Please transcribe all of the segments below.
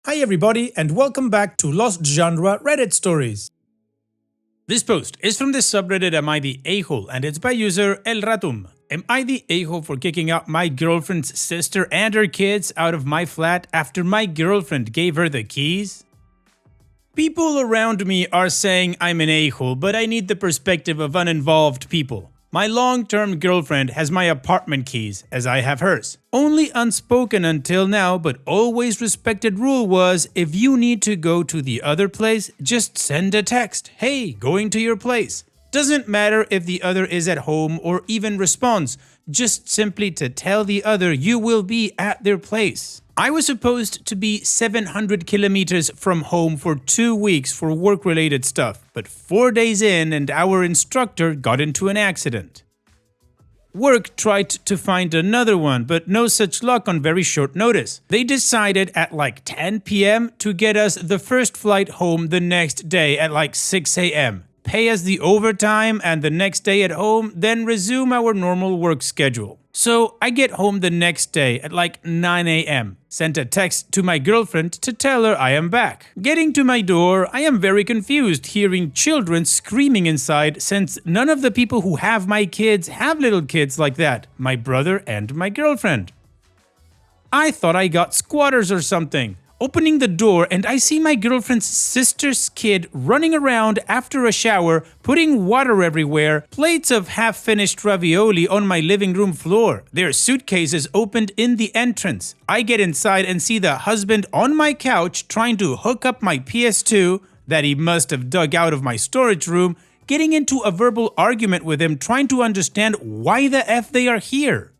Hi everybody and welcome back to Lost Genre Reddit Stories. This post is from the subreddit Am I the A-hole and it's by user El Ratum. Am I the a-hole for kicking out my girlfriend's sister and her kids out of my flat after my girlfriend gave her the keys? People around me are saying I'm an a-hole, but I need the perspective of uninvolved people. My long-term girlfriend has my apartment keys, as I have hers. Only unspoken until now, but always respected rule was, if you need to go to the other place, just send a text. Hey, going to your place. Doesn't matter if the other is at home or even responds, just simply to tell the other you will be at their place. I was supposed to be 700 kilometers from home for 2 weeks for work-related stuff, but 4 days in and our instructor got into an accident. Work tried to find another one, but no such luck on very short notice. They decided at like 10 p.m. to get us the first flight home the next day at like 6 a.m. Pay us the overtime and the next day at home, then resume our normal work schedule. So I get home the next day at like 9 a.m. Sent a text to my girlfriend to tell her I am back. Getting to my door, I am very confused hearing children screaming inside since none of the people who have my kids have little kids like that, my brother and my girlfriend. I thought I got squatters or something. Opening the door and I see my girlfriend's sister's kid running around after a shower, putting water everywhere, plates of half-finished ravioli on my living room floor, their suitcases opened in the entrance. I get inside and see the husband on my couch trying to hook up my PS2 that he must have dug out of my storage room, getting into a verbal argument with him trying to understand why the F they are here.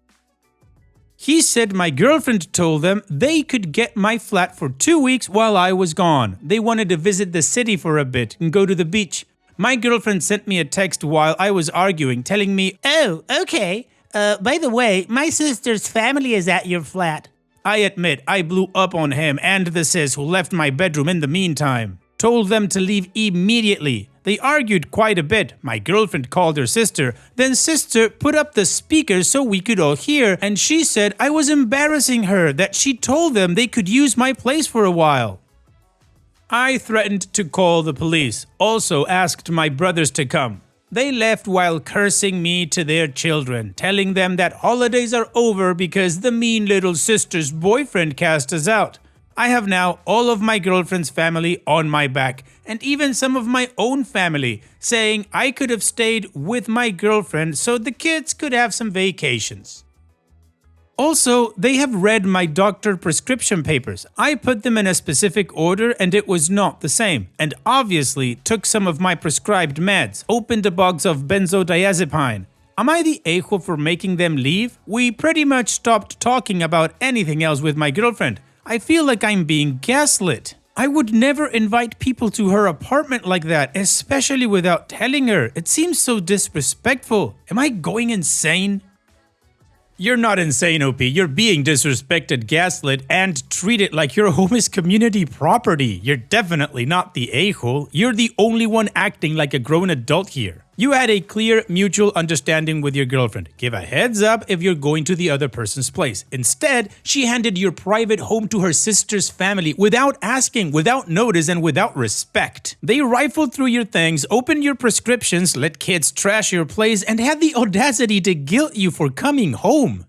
He said my girlfriend told them they could get my flat for 2 weeks while I was gone. They wanted to visit the city for a bit and go to the beach. My girlfriend sent me a text while I was arguing telling me, "Oh, okay. By the way, my sister's family is at your flat." I admit I blew up on him and the sis who left my bedroom in the meantime. Told them to leave immediately. They argued quite a bit. My girlfriend called her sister, then sister put up the speaker so we could all hear, and she said I was embarrassing her, that she told them they could use my place for a while. I threatened to call the police, also asked my brothers to come. They left while cursing me to their children, telling them that holidays are over because the mean little sister's boyfriend cast us out. I have now all of my girlfriend's family on my back, and even some of my own family, saying I could have stayed with my girlfriend so the kids could have some vacations. Also, they have read my doctor prescription papers. I put them in a specific order and it was not the same, and obviously took some of my prescribed meds, opened a box of benzodiazepine. Am I the a-hole for making them leave? We pretty much stopped talking about anything else with my girlfriend. I feel like I'm being gaslit. I would never invite people to her apartment like that, especially without telling her. It seems so disrespectful. Am I going insane? You're not insane, OP. You're being disrespected, gaslit, and treated like your home is community property. You're definitely not the a-hole. You're the only one acting like a grown adult here. You had a clear mutual understanding with your girlfriend. Give a heads up if you're going to the other person's place. Instead, she handed your private home to her sister's family without asking, without notice, and without respect. They rifled through your things, opened your prescriptions, let kids trash your place, and had the audacity to guilt you for coming home.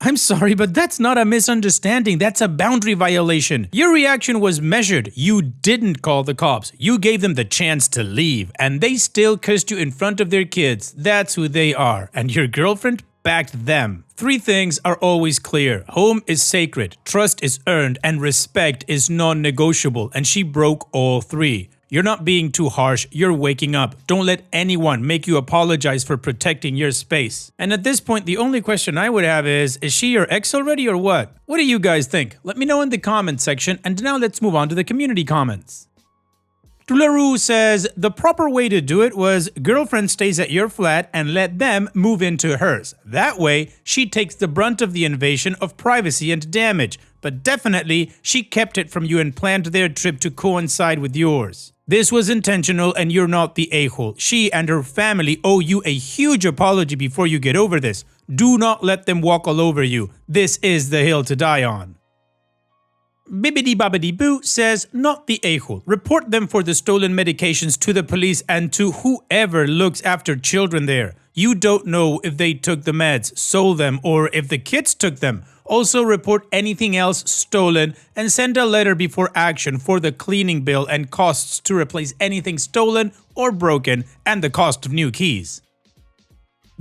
I'm sorry, but that's not a misunderstanding, that's a boundary violation. Your reaction was measured. You didn't call the cops. You gave them the chance to leave, and they still cursed you in front of their kids. That's who they are, and your girlfriend backed them. 3 things are always clear. Home is sacred, trust is earned, and respect is non-negotiable, and she broke all 3. You're not being too harsh, you're waking up. Don't let anyone make you apologize for protecting your space. And at this point, the only question I would have is she your ex already or what? What do you guys think? Let me know in the comments section, and now let's move on to the community comments. Tularoo says, the proper way to do it was girlfriend stays at your flat and let them move into hers. That way, she takes the brunt of the invasion of privacy and damage. But definitely, she kept it from you and planned their trip to coincide with yours. This was intentional and you're not the a-hole. She and her family owe you a huge apology before you get over this. Do not let them walk all over you. This is the hill to die on. Bibbidi Bobbidi Boo says, not the a-hole. Report them for the stolen medications to the police and to whoever looks after children there. You don't know if they took the meds, sold them, or if the kids took them. Also report anything else stolen and send a letter before action for the cleaning bill and costs to replace anything stolen or broken and the cost of new keys.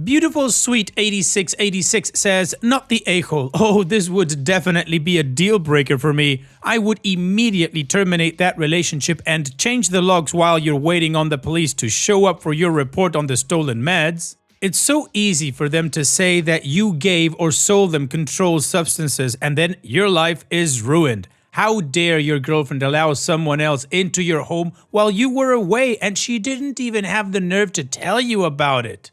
Beautiful Sweet 8686 says, not the a-hole. Oh, this would definitely be a deal breaker for me. I would immediately terminate that relationship and change the logs while you're waiting on the police to show up for your report on the stolen meds. It's so easy for them to say that you gave or sold them controlled substances and then your life is ruined. How dare your girlfriend allow someone else into your home while you were away and she didn't even have the nerve to tell you about it?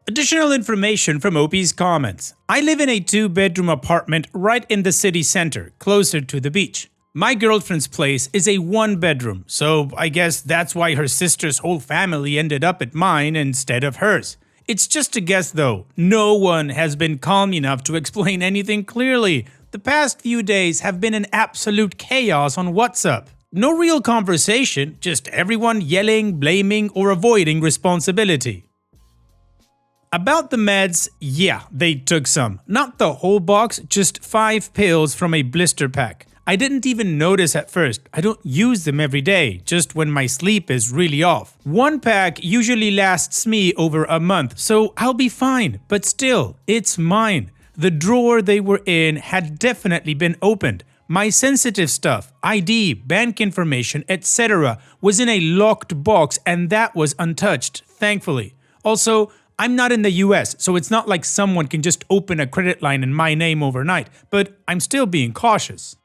Additional information from Opie's comments. I live in a 2-bedroom apartment right in the city center, closer to the beach. My girlfriend's place is a 1-bedroom, so I guess that's why her sister's whole family ended up at mine instead of hers. It's just a guess though. No one has been calm enough to explain anything clearly. The past few days have been an absolute chaos on WhatsApp. No real conversation, just everyone yelling, blaming, or avoiding responsibility. About the meds, yeah, they took some. Not the whole box, just 5 pills from a blister pack. I didn't even notice at first. I don't use them every day, just when my sleep is really off. 1 pack usually lasts me over a month, so I'll be fine. But still, it's mine. The drawer they were in had definitely been opened. My sensitive stuff, ID, bank information, etc. was in a locked box and that was untouched, thankfully. Also, I'm not in the US, so it's not like someone can just open a credit line in my name overnight, but I'm still being cautious.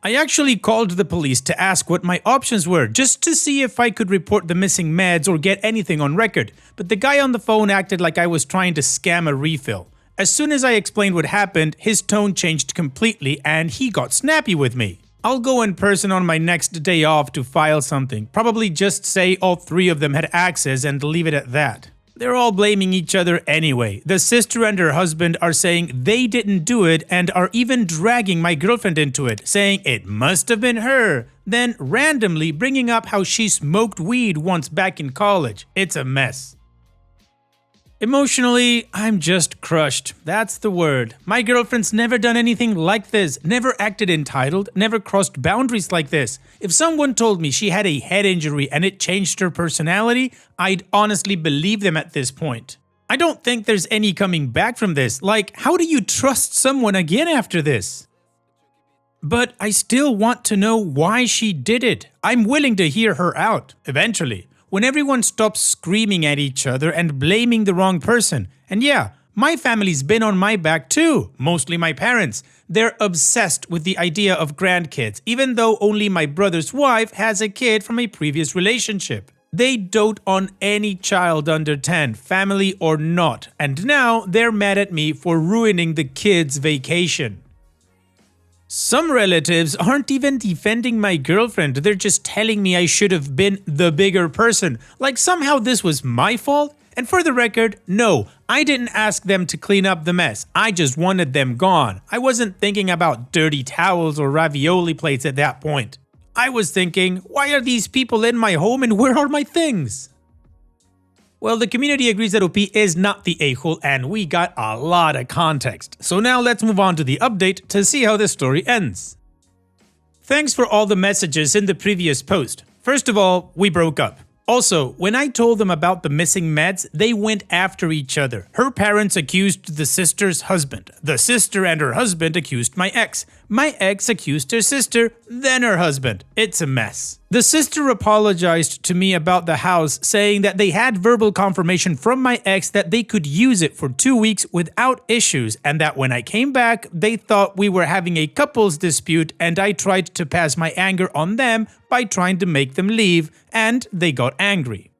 I actually called the police to ask what my options were, just to see if I could report the missing meds or get anything on record, but the guy on the phone acted like I was trying to scam a refill. As soon as I explained what happened, his tone changed completely and he got snappy with me. I'll go in person on my next day off to file something, probably just say all 3 of them had access and leave it at that. They're all blaming each other anyway. The sister and her husband are saying they didn't do it and are even dragging my girlfriend into it, saying it must have been her, then randomly bringing up how she smoked weed once back in college. It's a mess. Emotionally, I'm just crushed. That's the word. My girlfriend's never done anything like this, never acted entitled, never crossed boundaries like this. If someone told me she had a head injury and it changed her personality, I'd honestly believe them at this point. I don't think there's any coming back from this. Like, how do you trust someone again after this? But I still want to know why she did it. I'm willing to hear her out, eventually. When everyone stops screaming at each other and blaming the wrong person. And yeah, my family's been on my back too, mostly my parents. They're obsessed with the idea of grandkids, even though only my brother's wife has a kid from a previous relationship. They dote on any child under 10, family or not, and now they're mad at me for ruining the kids' vacation. Some relatives aren't even defending my girlfriend, they're just telling me I should have been the bigger person, like somehow this was my fault. And for the record, no, I didn't ask them to clean up the mess, I just wanted them gone. I wasn't thinking about dirty towels or ravioli plates at that point. I was thinking, why are these people in my home and where are my things? Well, the community agrees that OP is not the a-hole and we got a lot of context. So now let's move on to the update to see how this story ends. Thanks for all the messages in the previous post. First of all, we broke up. Also, when I told them about the missing meds, they went after each other. Her parents accused the sister's husband. The sister and her husband accused my ex. My ex accused her sister, then her husband. It's a mess. The sister apologized to me about the house, saying that they had verbal confirmation from my ex that they could use it for 2 weeks without issues, and that when I came back, they thought we were having a couples dispute and I tried to pass my anger on them by trying to make them leave, and they got angry.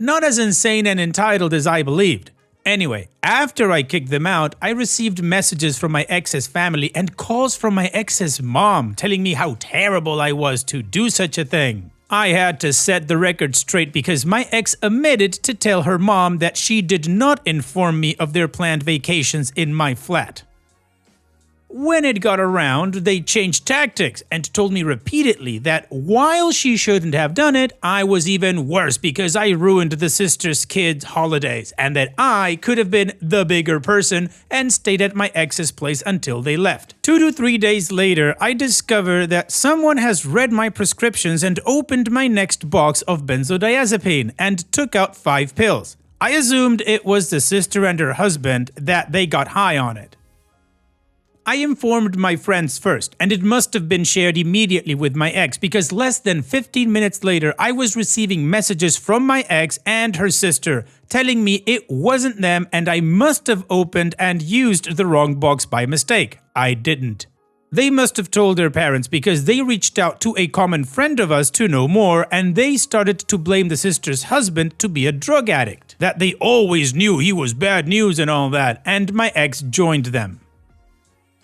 Not as insane and entitled as I believed. Anyway, after I kicked them out, I received messages from my ex's family and calls from my ex's mom telling me how terrible I was to do such a thing. I had to set the record straight because my ex omitted to tell her mom that she did not inform me of their planned vacations in my flat. When it got around, they changed tactics and told me repeatedly that while she shouldn't have done it, I was even worse because I ruined the sister's kids' holidays and that I could have been the bigger person and stayed at my ex's place until they left. 2 to 3 days later, I discover that someone has read my prescriptions and opened my next box of benzodiazepine and took out 5 pills. I assumed it was the sister and her husband that they got high on it. I informed my friends first, and it must have been shared immediately with my ex because less than 15 minutes later I was receiving messages from my ex and her sister telling me it wasn't them and I must have opened and used the wrong box by mistake. I didn't. They must have told their parents because they reached out to a common friend of us to know more and they started to blame the sister's husband to be a drug addict. That they always knew he was bad news and all that, and my ex joined them.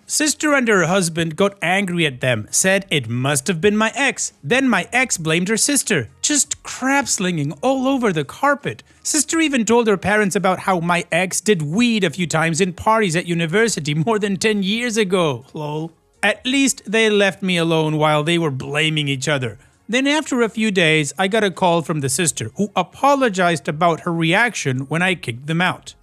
Sister and her husband got angry at them, said it must have been my ex. Then my ex blamed her sister, just crap slinging all over the carpet. Sister even told her parents about how my ex did weed a few times in parties at university more than 10 years ago. Lol. At least they left me alone while they were blaming each other. Then after a few days, I got a call from the sister who apologized about her reaction when I kicked them out.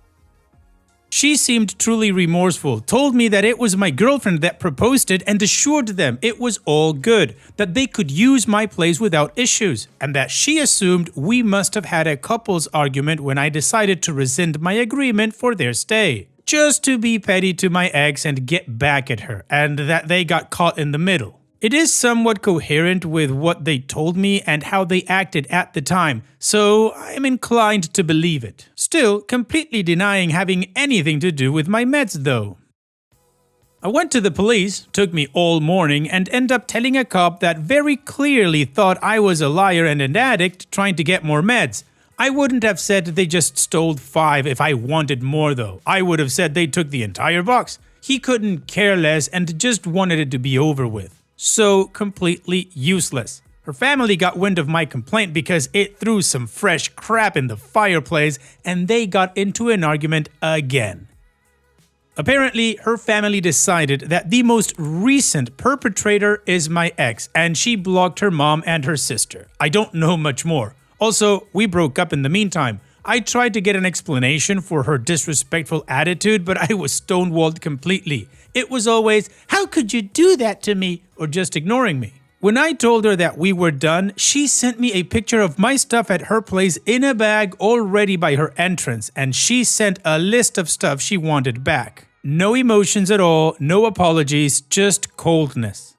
She seemed truly remorseful, told me that it was my girlfriend that proposed it and assured them it was all good, that they could use my place without issues, and that she assumed we must have had a couples argument when I decided to rescind my agreement for their stay, just to be petty to my ex and get back at her, and that they got caught in the middle. It is somewhat coherent with what they told me and how they acted at the time, so I'm inclined to believe it. Still, completely denying having anything to do with my meds though. I went to the police, took me all morning, and ended up telling a cop that very clearly thought I was a liar and an addict trying to get more meds. I wouldn't have said they just stole 5 if I wanted more though. I would have said they took the entire box. He couldn't care less and just wanted it to be over with. So completely useless. Her family got wind of my complaint because it threw some fresh crap in the fireplace and they got into an argument again. Apparently, her family decided that the most recent perpetrator is my ex and she blocked her mom and her sister. I don't know much more. Also, we broke up in the meantime. I tried to get an explanation for her disrespectful attitude, but I was stonewalled completely. It was always, "How could you do that to me?" or just ignoring me. When I told her that we were done, she sent me a picture of my stuff at her place in a bag already by her entrance, and she sent a list of stuff she wanted back. No emotions at all, no apologies, just coldness.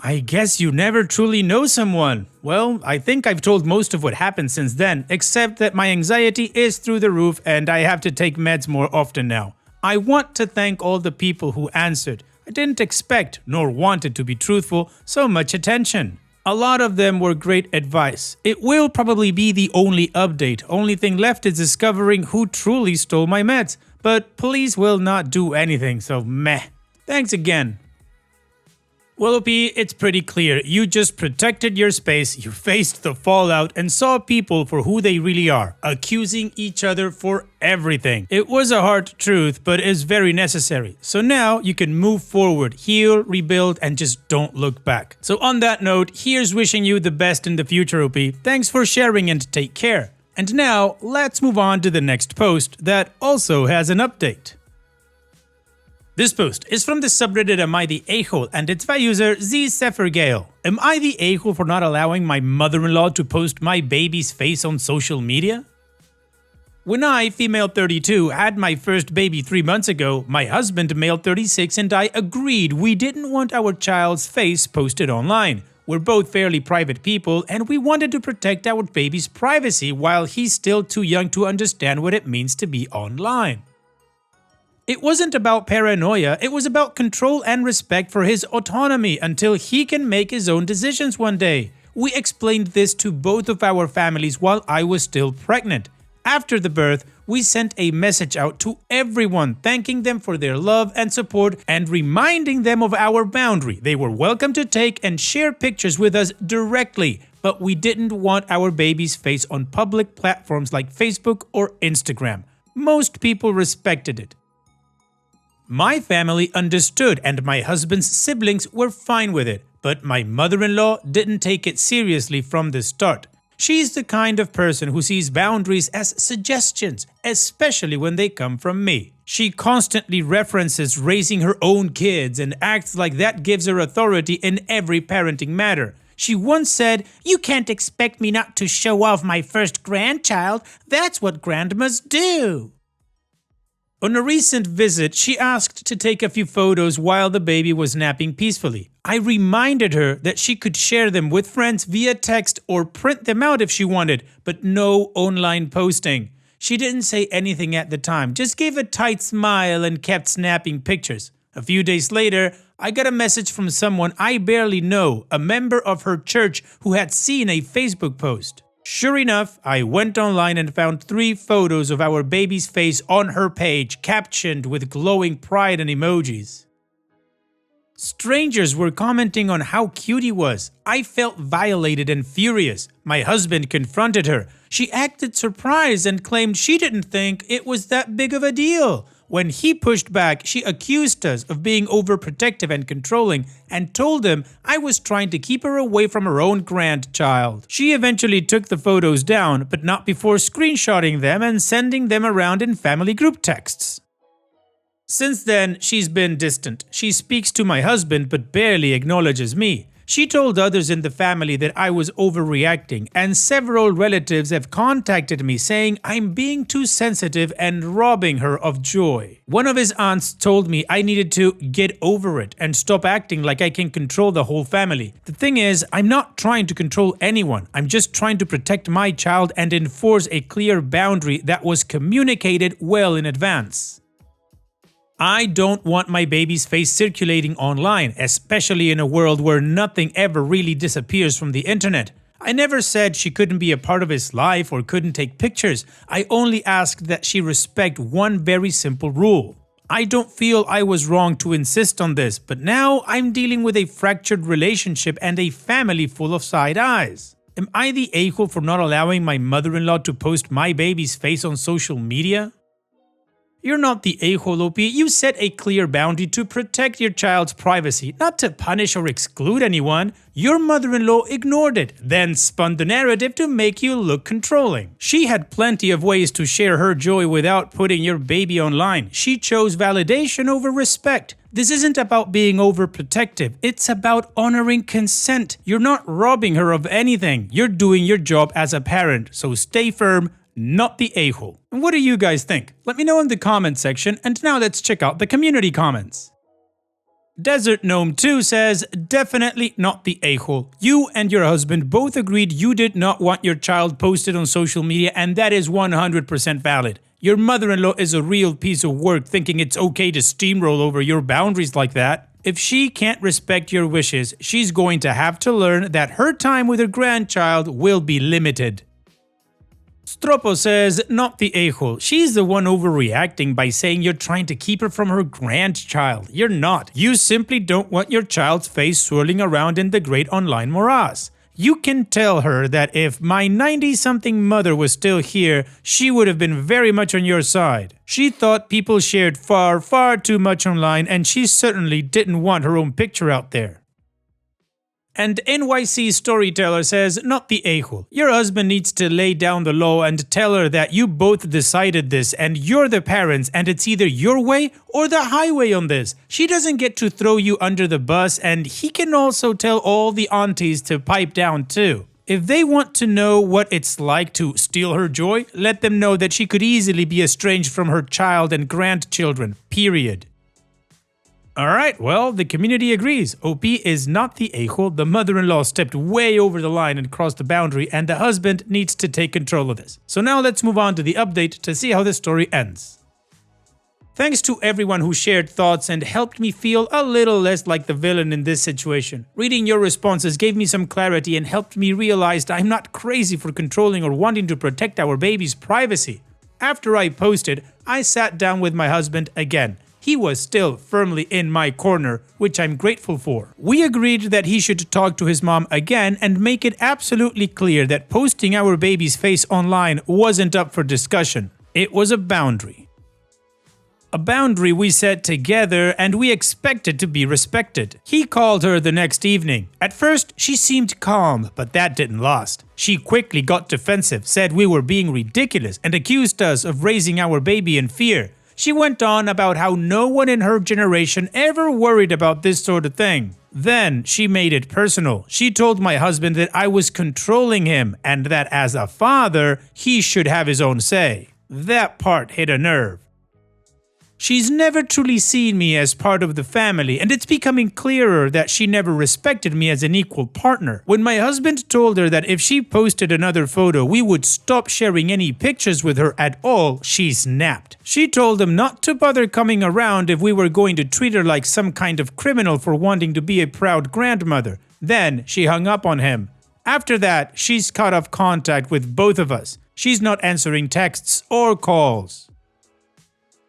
I guess you never truly know someone. Well, I think I've told most of what happened since then, except that my anxiety is through the roof and I have to take meds more often now. I want to thank all the people who answered. I didn't expect, nor wanted to be truthful, so much attention. A lot of them were great advice. It will probably be the only update. Only thing left is discovering who truly stole my meds. But police will not do anything, so meh. Thanks again. Well, OP, it's pretty clear. You just protected your space, you faced the fallout, and saw people for who they really are, accusing each other for everything. It was a hard truth, but is very necessary. So now you can move forward, heal, rebuild, and just don't look back. So on that note, here's wishing you the best in the future, OP. Thanks for sharing and take care. And now, let's move on to the next post that also has an update. This post is from the subreddit Am I the A-hole and it's by user ZSepherGale. Am I the a-hole for not allowing my mother-in-law to post my baby's face on social media? When I, female 32, had my first baby 3 months ago, my husband, male 36, and I agreed we didn't want our child's face posted online. We're both fairly private people and we wanted to protect our baby's privacy while he's still too young to understand what it means to be online. It wasn't about paranoia, it was about control and respect for his autonomy until he can make his own decisions one day. We explained this to both of our families while I was still pregnant. After the birth, we sent a message out to everyone thanking them for their love and support and reminding them of our boundary. They were welcome to take and share pictures with us directly, but we didn't want our baby's face on public platforms like Facebook or Instagram. Most people respected it. My family understood and my husband's siblings were fine with it, but my mother-in-law didn't take it seriously from the start. She's the kind of person who sees boundaries as suggestions, especially when they come from me. She constantly references raising her own kids and acts like that gives her authority in every parenting matter. She once said, "You can't expect me not to show off my first grandchild. That's what grandmas do." On a recent visit, she asked to take a few photos while the baby was napping peacefully. I reminded her that she could share them with friends via text or print them out if she wanted, but no online posting. She didn't say anything at the time, just gave a tight smile and kept snapping pictures. A few days later, I got a message from someone I barely know, a member of her church who had seen a Facebook post. Sure enough, I went online and found 3 photos of our baby's face on her page, captioned with glowing pride and emojis. Strangers were commenting on how cute he was. I felt violated and furious. My husband confronted her. She acted surprised and claimed she didn't think it was that big of a deal. When he pushed back, she accused us of being overprotective and controlling and told him I was trying to keep her away from her own grandchild. She eventually took the photos down, but not before screenshotting them and sending them around in family group texts. Since then, she's been distant. She speaks to my husband but barely acknowledges me. She told others in the family that I was overreacting, and several relatives have contacted me saying I'm being too sensitive and robbing her of joy. One of his aunts told me I needed to get over it and stop acting like I can control the whole family. The thing is, I'm not trying to control anyone. I'm just trying to protect my child and enforce a clear boundary that was communicated well in advance. I don't want my baby's face circulating online, especially in a world where nothing ever really disappears from the internet. I never said she couldn't be a part of his life or couldn't take pictures. I only asked that she respect one very simple rule. I don't feel I was wrong to insist on this, but now I'm dealing with a fractured relationship and a family full of side eyes. Am I the a-hole for not allowing my mother-in-law to post my baby's face on social media? You're not the a-hole, OP. You set a clear boundary to protect your child's privacy, not to punish or exclude anyone. Your mother-in-law ignored it, then spun the narrative to make you look controlling. She had plenty of ways to share her joy without putting your baby online. She chose validation over respect. This isn't about being overprotective. It's about honoring consent. You're not robbing her of anything. You're doing your job as a parent, so stay firm. Not the a-hole. And what do you guys think? Let me know in the comment section, and now let's check out the community comments. Desert Gnome 2 says, definitely not the a-hole. You and your husband both agreed you did not want your child posted on social media, and that is 100% valid. Your mother-in-law is a real piece of work thinking it's okay to steamroll over your boundaries like that. If she can't respect your wishes, she's going to have to learn that her time with her grandchild will be limited. Stropo says, not the a-hole. She's the one overreacting by saying you're trying to keep her from her grandchild. You're not. You simply don't want your child's face swirling around in the great online morass. You can tell her that if my 90-something mother was still here, she would have been very much on your side. She thought people shared far, far too much online, and she certainly didn't want her own picture out there. And NYC Storyteller says, not the a-hole. Your husband needs to lay down the law and tell her that you both decided this and you're the parents and it's either your way or the highway on this. She doesn't get to throw you under the bus, and he can also tell all the aunties to pipe down too. If they want to know what it's like to steal her joy, let them know that she could easily be estranged from her child and grandchildren, period. Alright, well, the community agrees. OP is not the a-hole. The mother-in-law stepped way over the line and crossed the boundary, and the husband needs to take control of this. So now let's move on to the update to see how the story ends. Thanks to everyone who shared thoughts and helped me feel a little less like the villain in this situation. Reading your responses gave me some clarity and helped me realize that I'm not crazy for controlling or wanting to protect our baby's privacy. After I posted, I sat down with my husband again. He was still firmly in my corner, which I'm grateful for. We agreed that he should talk to his mom again and make it absolutely clear that posting our baby's face online wasn't up for discussion. It was a boundary. a boundary we set together and we expected to be respected. He called her the next evening. At first, she seemed calm, but that didn't last. She quickly got defensive, said we were being ridiculous, and accused us of raising our baby in fear. She went on about how no one in her generation ever worried about this sort of thing. Then she made it personal. She told my husband that I was controlling him and that as a father, he should have his own say. That part hit a nerve. She's never truly seen me as part of the family, and it's becoming clearer that she never respected me as an equal partner. When my husband told her that if she posted another photo, we would stop sharing any pictures with her at all, she snapped. She told him not to bother coming around if we were going to treat her like some kind of criminal for wanting to be a proud grandmother. Then she hung up on him. After that, she's cut off contact with both of us. She's not answering texts or calls.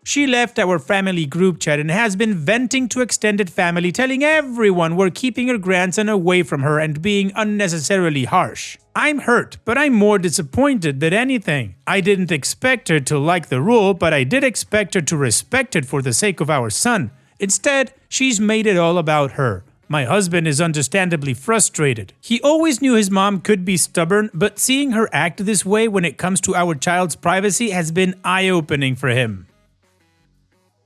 She left our family group chat and has been venting to extended family, telling everyone we're keeping her grandson away from her and being unnecessarily harsh. I'm hurt, but I'm more disappointed than anything. I didn't expect her to like the rule, but I did expect her to respect it for the sake of our son. Instead, she's made it all about her. My husband is understandably frustrated. He always knew his mom could be stubborn, but seeing her act this way when it comes to our child's privacy has been eye-opening for him.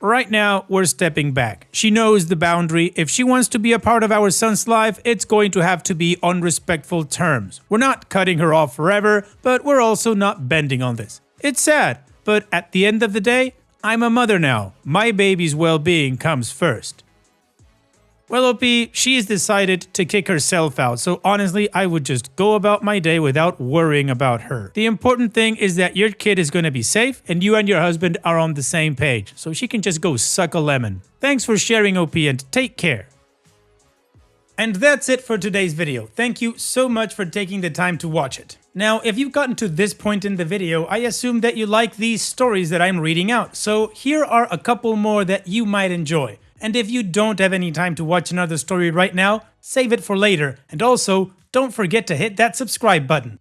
Right now, we're stepping back. She knows the boundary. If she wants to be a part of our son's life, it's going to have to be on respectful terms. We're not cutting her off forever, but we're also not bending on this. It's sad, but at the end of the day, I'm a mother now. My baby's well-being comes first. Well, OP, she's decided to kick herself out, so honestly, I would just go about my day without worrying about her. The important thing is that your kid is going to be safe and you and your husband are on the same page, so she can just go suck a lemon. Thanks for sharing, OP, and take care. And that's it for today's video. Thank you so much for taking the time to watch it. Now, if you've gotten to this point in the video, I assume that you like these stories that I'm reading out, so here are a couple more that you might enjoy. And if you don't have any time to watch another story right now, save it for later. And also, don't forget to hit that subscribe button.